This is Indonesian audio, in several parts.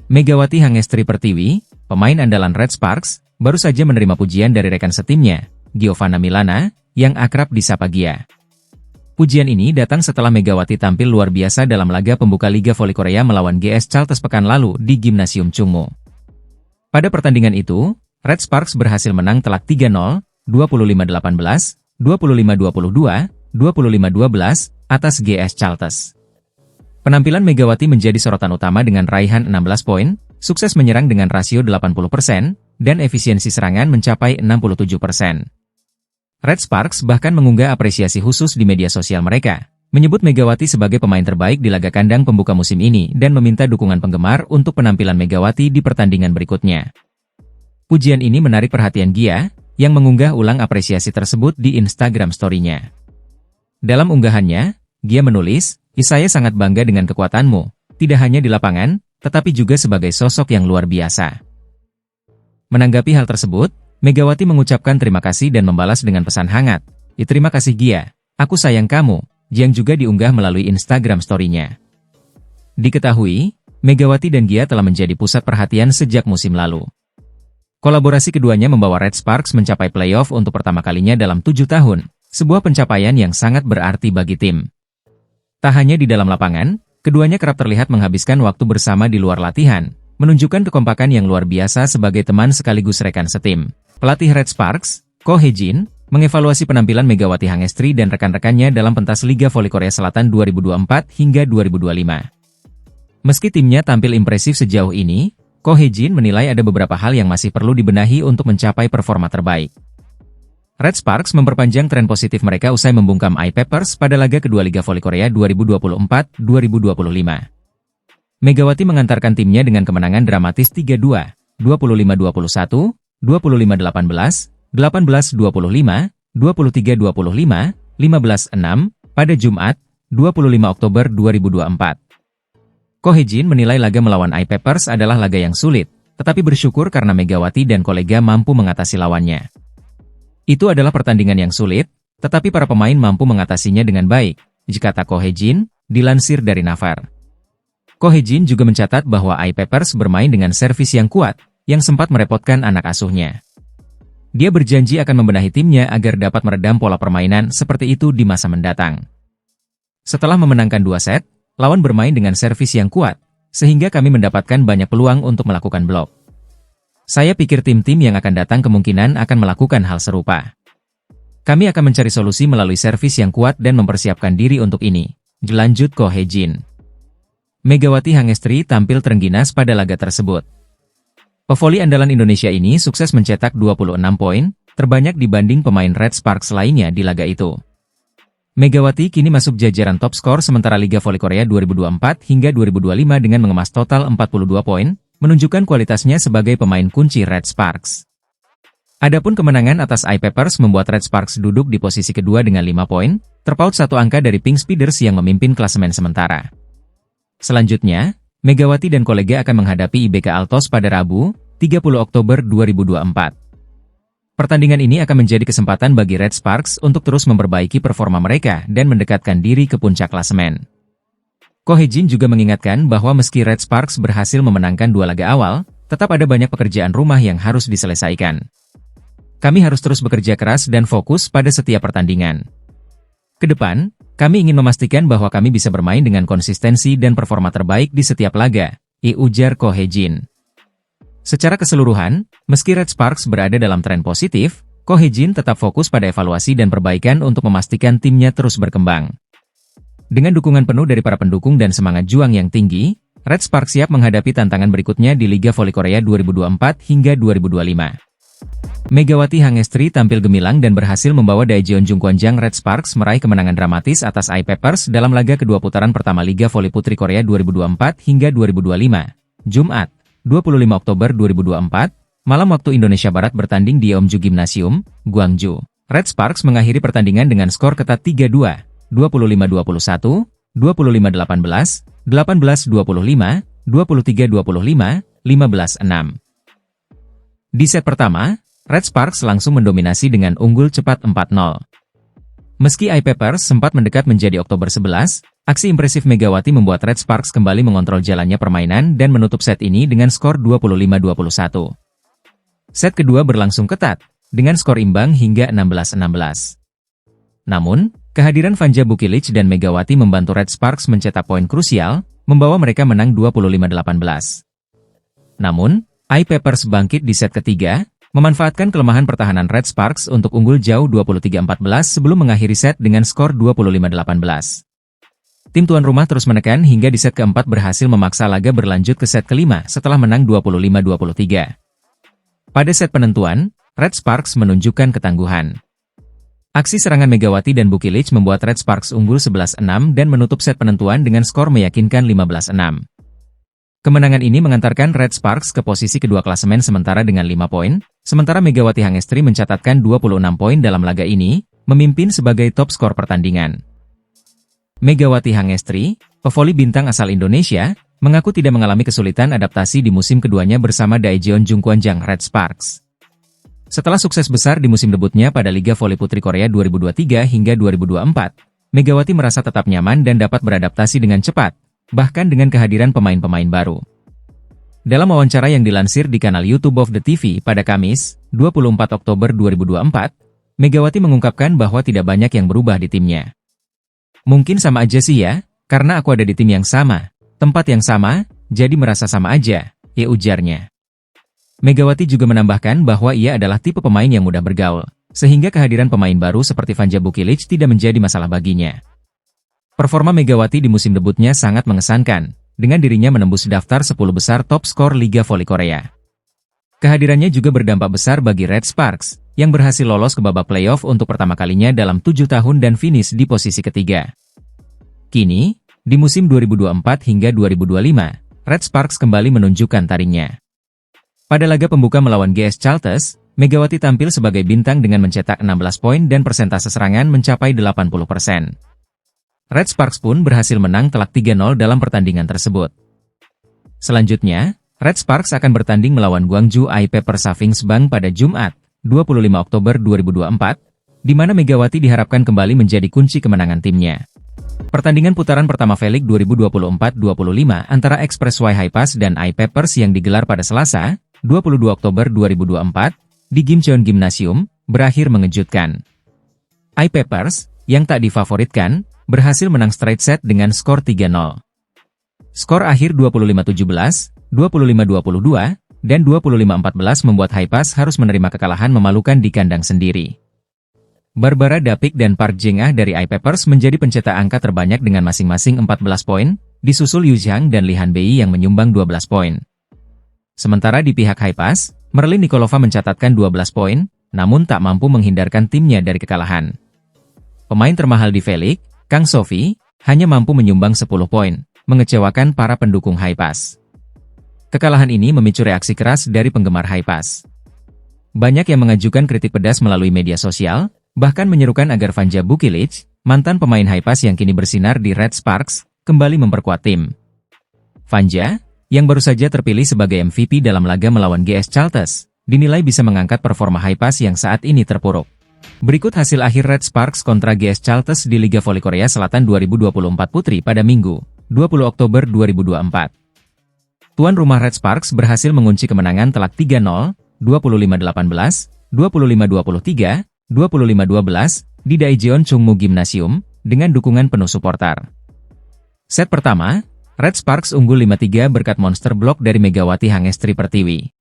Megawati Hangestri Pertiwi, pemain andalan Red Sparks, baru saja menerima pujian dari rekan setimnya, Giovanna Milana, yang akrab disapa Gia. Pujian ini datang setelah Megawati tampil luar biasa dalam laga pembuka Liga Voli Korea melawan GS Chalters pekan lalu di Gimnasium Chungmu. Pada pertandingan itu, Red Sparks berhasil menang telak 3-0, 25-18, 25-22, 25-12, atas GS Chalters. Penampilan Megawati menjadi sorotan utama dengan raihan 16 poin, sukses menyerang dengan rasio 80%, dan efisiensi serangan mencapai 67%. Red Sparks bahkan mengunggah apresiasi khusus di media sosial mereka, menyebut Megawati sebagai pemain terbaik di laga kandang pembuka musim ini dan meminta dukungan penggemar untuk penampilan Megawati di pertandingan berikutnya. Pujian ini menarik perhatian Gia, yang mengunggah ulang apresiasi tersebut di Instagram story-nya. Dalam unggahannya, Gia menulis, "Saya sangat bangga dengan kekuatanmu, tidak hanya di lapangan, tetapi juga sebagai sosok yang luar biasa." Menanggapi hal tersebut, Megawati mengucapkan terima kasih dan membalas dengan pesan hangat, "Terima kasih Gia, aku sayang kamu," yang juga diunggah melalui Instagram story-nya. Diketahui, Megawati dan Gia telah menjadi pusat perhatian sejak musim lalu. Kolaborasi keduanya membawa Red Sparks mencapai playoff untuk pertama kalinya dalam 7 tahun, sebuah pencapaian yang sangat berarti bagi tim. Tak hanya di dalam lapangan, keduanya kerap terlihat menghabiskan waktu bersama di luar latihan, menunjukkan kekompakan yang luar biasa sebagai teman sekaligus rekan setim. Pelatih Red Sparks, Ko Hye-jin, mengevaluasi penampilan Megawati Hangestri dan rekan-rekannya dalam pentas Liga Voli Korea Selatan 2024 hingga 2025. Meski timnya tampil impresif sejauh ini, Ko Hye-jin menilai ada beberapa hal yang masih perlu dibenahi untuk mencapai performa terbaik. Red Sparks memperpanjang tren positif mereka usai membungkam I-Peppers pada laga kedua Liga Voli Korea 2024-2025. Megawati mengantarkan timnya dengan kemenangan dramatis 3-2, 25-21, 25-18, 18-25, 23-25, 15-6, pada Jumat, 25 Oktober 2024. Ko Hye-jin menilai laga melawan I-Peppers adalah laga yang sulit, tetapi bersyukur karena Megawati dan kolega mampu mengatasi lawannya. Itu adalah pertandingan yang sulit, tetapi para pemain mampu mengatasinya dengan baik, kata Ko Hye-jin, dilansir dari Naver. Ko Hye-jin juga mencatat bahwa I-Peppers bermain dengan servis yang kuat, yang sempat merepotkan anak asuhnya. Dia berjanji akan membenahi timnya agar dapat meredam pola permainan seperti itu di masa mendatang. Setelah memenangkan 2 set, lawan bermain dengan servis yang kuat, sehingga kami mendapatkan banyak peluang untuk melakukan blok. Saya pikir tim-tim yang akan datang kemungkinan akan melakukan hal serupa. Kami akan mencari solusi melalui servis yang kuat dan mempersiapkan diri untuk ini, lanjut Ko Hye-jin. Megawati Hangestri tampil terengginas pada laga tersebut. Pevoli andalan Indonesia ini sukses mencetak 26 poin, terbanyak dibanding pemain Red Sparks lainnya di laga itu. Megawati kini masuk jajaran top skor sementara Liga Voli Korea 2024 hingga 2025 dengan mengemas total 42 poin, menunjukkan kualitasnya sebagai pemain kunci Red Sparks. Adapun kemenangan atas I-Peppers membuat Red Sparks duduk di posisi kedua dengan 5 poin, terpaut 1 angka dari Pink Speeders yang memimpin klasemen sementara. Selanjutnya, Megawati dan kolega akan menghadapi IBK Altos pada Rabu, 30 Oktober 2024. Pertandingan ini akan menjadi kesempatan bagi Red Sparks untuk terus memperbaiki performa mereka dan mendekatkan diri ke puncak klasemen. Ko Hye-jin juga mengingatkan bahwa meski Red Sparks berhasil memenangkan 2 laga awal, tetap ada banyak pekerjaan rumah yang harus diselesaikan. Kami harus terus bekerja keras dan fokus pada setiap pertandingan. Kedepan, kami ingin memastikan bahwa kami bisa bermain dengan konsistensi dan performa terbaik di setiap laga, ujar Ko Hye-jin. Secara keseluruhan, meski Red Sparks berada dalam tren positif, Ko Hye-jin tetap fokus pada evaluasi dan perbaikan untuk memastikan timnya terus berkembang. Dengan dukungan penuh dari para pendukung dan semangat juang yang tinggi, Red Sparks siap menghadapi tantangan berikutnya di Liga Voli Korea 2024 hingga 2025. Megawati Hangestri tampil gemilang dan berhasil membawa Daejeon Jungkwanjang Red Sparks meraih kemenangan dramatis atas I-Peppers dalam laga kedua putaran pertama Liga Voli Putri Korea 2024 hingga 2025. Jumat, 25 Oktober 2024, malam waktu Indonesia Barat bertanding di Yeomju Gimnasium, Gwangju. Red Sparks mengakhiri pertandingan dengan skor ketat 3-2. 25-21, 25-18, 18-25, 23-25, 15-6. Di set pertama, Red Sparks langsung mendominasi dengan unggul cepat 4-0. Meski iPapers sempat mendekat menjadi Oktober 11, aksi impresif Megawati membuat Red Sparks kembali mengontrol jalannya permainan dan menutup set ini dengan skor 25-21. Set kedua berlangsung ketat, dengan skor imbang hingga 16-16. Namun, kehadiran Vanja Bukilic dan Megawati membantu Red Sparks mencetak poin krusial, membawa mereka menang 25-18. Namun, iPapers bangkit di set ketiga, memanfaatkan kelemahan pertahanan Red Sparks untuk unggul jauh 23-14 sebelum mengakhiri set dengan skor 25-18. Tim tuan rumah terus menekan hingga di set keempat berhasil memaksa laga berlanjut ke set kelima setelah menang 25-23. Pada set penentuan, Red Sparks menunjukkan ketangguhan. Aksi serangan Megawati dan Bukilic membuat Red Sparks unggul 11-6 dan menutup set penentuan dengan skor meyakinkan 15-6. Kemenangan ini mengantarkan Red Sparks ke posisi kedua klasemen sementara dengan 5 poin, sementara Megawati Hangestri mencatatkan 26 poin dalam laga ini, memimpin sebagai top skor pertandingan. Megawati Hangestri, pevoli bintang asal Indonesia, mengaku tidak mengalami kesulitan adaptasi di musim keduanya bersama Daejeon Jungkwanjang Red Sparks. Setelah sukses besar di musim debutnya pada Liga Voli Putri Korea 2023 hingga 2024, Megawati merasa tetap nyaman dan dapat beradaptasi dengan cepat, bahkan dengan kehadiran pemain-pemain baru. Dalam wawancara yang dilansir di kanal YouTube of the TV pada Kamis, 24 Oktober 2024, Megawati mengungkapkan bahwa tidak banyak yang berubah di timnya. Mungkin sama aja sih ya, karena aku ada di tim yang sama, tempat yang sama, jadi merasa sama aja, ujarnya. Megawati juga menambahkan bahwa ia adalah tipe pemain yang mudah bergaul, sehingga kehadiran pemain baru seperti Vanja Bukilic tidak menjadi masalah baginya. Performa Megawati di musim debutnya sangat mengesankan, dengan dirinya menembus daftar 10 besar top skor Liga Voli Korea. Kehadirannya juga berdampak besar bagi Red Sparks, yang berhasil lolos ke babak playoff untuk pertama kalinya dalam 7 tahun dan finish di posisi ketiga. Kini, di musim 2024 hingga 2025, Red Sparks kembali menunjukkan taringnya. Pada laga pembuka melawan GS Chalters, Megawati tampil sebagai bintang dengan mencetak 16 poin dan persentase serangan mencapai 80%. Red Sparks pun berhasil menang telak 3-0 dalam pertandingan tersebut. Selanjutnya, Red Sparks akan bertanding melawan Gwangju iPapers Savings Bank pada Jumat, 25 Oktober 2024, di mana Megawati diharapkan kembali menjadi kunci kemenangan timnya. Pertandingan putaran pertama V-League 2024-25 antara Expressway Hi-Pass dan iPapers yang digelar pada Selasa, 22 Oktober 2024, di Gimcheon Gymnasium, berakhir mengejutkan. iPapers, yang tak difavoritkan, berhasil menang straight set dengan skor 3-0. Skor akhir 25-17, 25-22, dan 25-14 membuat Hi-Pass harus menerima kekalahan memalukan di kandang sendiri. Barbara Dapik dan Park Jeng-ah dari iPapers menjadi pencetak angka terbanyak dengan masing-masing 14 poin, disusul Yu Zhang dan Lee Han Bei yang menyumbang 12 poin. Sementara di pihak Hi-Pass, Merlin Nikolova mencatatkan 12 poin, namun tak mampu menghindarkan timnya dari kekalahan. Pemain termahal di V-League, Kang Sophie, hanya mampu menyumbang 10 poin, mengecewakan para pendukung Hi-Pass. Kekalahan ini memicu reaksi keras dari penggemar Hi-Pass. Banyak yang mengajukan kritik pedas melalui media sosial, bahkan menyerukan agar Vanja Bukilic, mantan pemain Hi-Pass yang kini bersinar di Red Sparks, kembali memperkuat tim. Vanja, yang baru saja terpilih sebagai MVP dalam laga melawan GS Chalters, dinilai bisa mengangkat performa Hi-Pass yang saat ini terpuruk. Berikut hasil akhir Red Sparks kontra GS Chalters di Liga Voli Korea Selatan 2024 Putri pada Minggu, 20 Oktober 2024. Tuan rumah Red Sparks berhasil mengunci kemenangan telak 3-0, 25-18, 25-23, 25-12, di Daejeon Chungmu Gymnasium, dengan dukungan penuh suporter. Set pertama, Red Sparks unggul 5-3 berkat monster block dari Megawati Hangestri Pertiwi.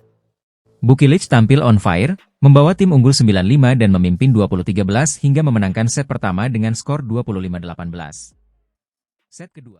Bukilic tampil on fire, membawa tim unggul 9-5 dan memimpin 20-13 hingga memenangkan set pertama dengan skor 25-18. Set kedua.